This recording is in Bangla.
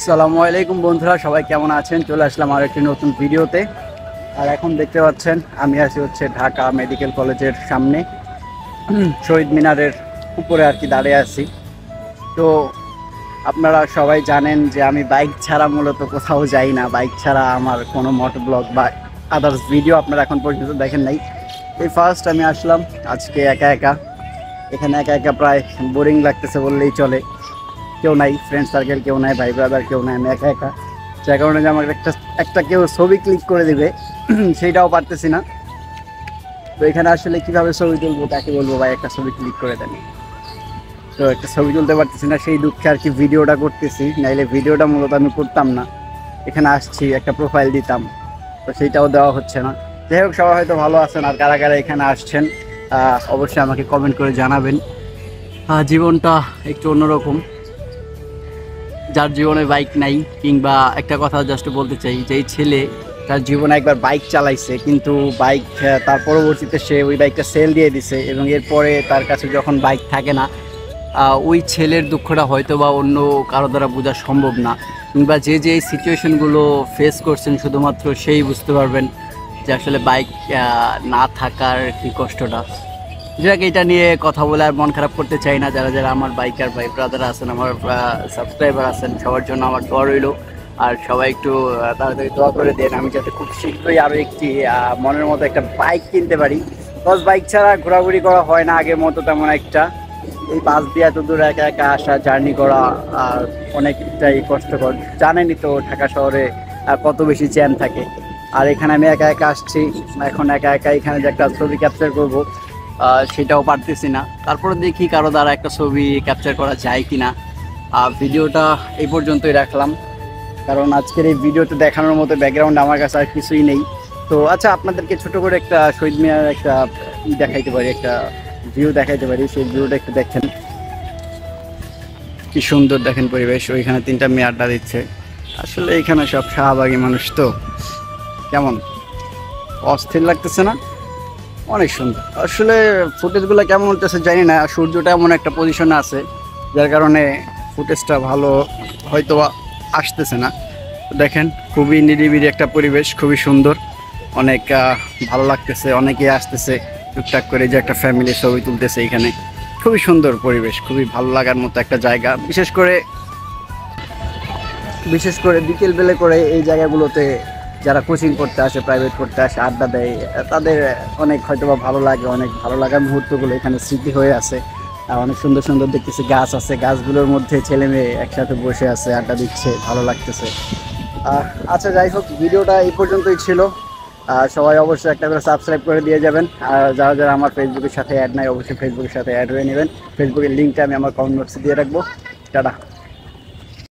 আসসালামু আলাইকুম বন্ধুরা, সবাই কেমন আছেন? চলে আসলাম আর একটি নতুন ভিডিওতে। আর এখন দেখতে পাচ্ছেন আমি আছি ঢাকা মেডিকেল কলেজের সামনে, শহীদ মিনারের উপরে আর কি দাঁড়িয়ে আছি। তো আপনারা সবাই জানেন যে আমি বাইক ছাড়া মূলত কোথাও যাই না। বাইক ছাড়া আমার কোনো মোটো ব্লগ বা আদার্স ভিডিও আপনারা এখন পর্যন্ত দেখেন নাই। এই ফার্স্ট আমি আসলাম আজকে একা একা। এখানে একা একা প্রায় বোরিং লাগতেছে বললেই চলে। কেউ নাই, ফ্রেন্ড সার্কেল কেউ নাই, ভাই ব্রাদার কেউ নাই, আমি একা একা। যার কারণে যে আমাকে একটা কেউ ছবি ক্লিক করে দিবে সেইটাও পারতেছি না। তো এখানে আসলে কীভাবে ছবি তুলবো, তাকে বলবো ভাই একটা ছবি ক্লিক করে দেন। তো একটা ছবি তুলতে পারতেছি না, সেই দুঃখে আর কি ভিডিওটা করতেছি, নাইলে ভিডিওটা মূলত আমি করতাম না। এখানে আসছি একটা প্রোফাইল দিতাম, তো সেইটাও দেওয়া হচ্ছে না। যাই হোক, সবাই হয়তো ভালো আছেন, আর কারা কারা এখানে আসছেন অবশ্যই আমাকে কমেন্ট করে জানাবেন। জীবনটা একটু অন্যরকম। যার জীবনে বাইক নাই, কিংবা একটা কথা জাস্ট বলতে চাই, যেই ছেলে তার জীবনে একবার বাইক চালাইছে কিন্তু বাইক তার পরবর্তীতে সে ওই বাইকটা সেল দিয়ে দিছে, এবং এরপরে তার কাছে যখন বাইক থাকে না, ওই ছেলের দুঃখটা হয়তো বা অন্য কারো দ্বারা বোঝা সম্ভব না। কিংবা যে যে সিচুয়েশনগুলো ফেস করছেন শুধুমাত্র সেই বুঝতে পারবেন যে আসলে বাইক না থাকার কি কষ্টটা। যাক, এটা নিয়ে কথা বলে আর মন খারাপ করতে চাই না। যারা যারা আমার বাইকার ভাই ব্রাদার আছেন, আমার সাবস্ক্রাইবার আছেন, সবার জন্য আমার দোয়া রইল। আর সবাই একটু তাড়াতাড়ি দোয়া করে দেন আমি যাতে খুব শীঘ্রই আরও একটি মনের মতো একটা বাইক কিনতে পারি। বিকজ বাইক ছাড়া ঘোরাঘুরি করা হয় না আগের মতো তেমন একটা। এই বাস দিয়ে এত দূর একা একা আসা, জার্নি করা অনেকটাই কষ্টকর। জানেনই তো ঢাকা শহরে কত বেশি জ্যাম থাকে। আর এখানে আমি একা একা আসছি, এখন একা একা এখানে যে একটা ছবি ক্যাপচার করবো সেটাও পারতেছি না। তারপরে দেখি কারো দ্বারা একটা ছবি ক্যাপচার করা যায় কি না। ভিডিওটা এই পর্যন্তই রাখলাম, কারণ আজকের এই ভিডিওতে দেখানোর মতো ব্যাকগ্রাউন্ড আমার কাছে আর কিছুই নেই। তো আচ্ছা, আপনাদেরকে ছোট করে একটা শহীদ মিনার একটা দেখাইতে পারি, একটা ভিউ দেখাইতে পারি। সেই ভিউটা একটু দেখেন, কি সুন্দর দেখেন পরিবেশ। ওইখানে 3টা মেয়ে আড্ডা দিচ্ছে। আসলে এখানে সব শাহবাগী মানুষ, তো কেমন অস্থির লাগতেছে না? অনেক সুন্দর। আসলে ফুটেজগুলো কেমন হতেছে জানি না, সূর্যটা এমন একটা পজিশনে আছে যার কারণে ফুটেজটা ভালো হয়তো আসতেছে না। দেখেন, খুবই নিরিবিলি একটা পরিবেশ, খুবই সুন্দর, অনেক ভালো লাগতেছে। অনেকেই আসতেছে টুকটাক করে, যে একটা ফ্যামিলি ছবি তুলতেছে এখানে। খুবই সুন্দর পরিবেশ, খুবই ভালো লাগার মতো একটা জায়গা। বিশেষ করে বিকেলবেলা করে এই জায়গাগুলোতে যারা কোচিং করতে আসে, প্রাইভেট করতে আসে, আড্ডা দেয়, তাদের অনেক হয়তো বা ভালো লাগে। অনেক ভালো লাগার মুহূর্তগুলো এখানে স্মৃতি হয়ে আছে। অনেক সুন্দর সুন্দর দেখতেছি গাছ আছে, গাছগুলোর মধ্যে ছেলে মেয়ে একসাথে বসে আছে, আড্ডা দিচ্ছে, ভালো লাগতেছে। আচ্ছা, যাই হোক, ভিডিওটা এই পর্যন্তই ছিল। সবাই অবশ্যই একটা করে সাবস্ক্রাইব করে দিয়ে যাবেন। আর যারা যারা আমার ফেসবুকের সাথে অ্যাড নাই, অবশ্যই ফেসবুকের সাথে অ্যাড হয়ে নেবেন। ফেসবুকের লিঙ্কটা আমি আমার কমেন্ট বক্সে দিয়ে রাখবো। টাটা।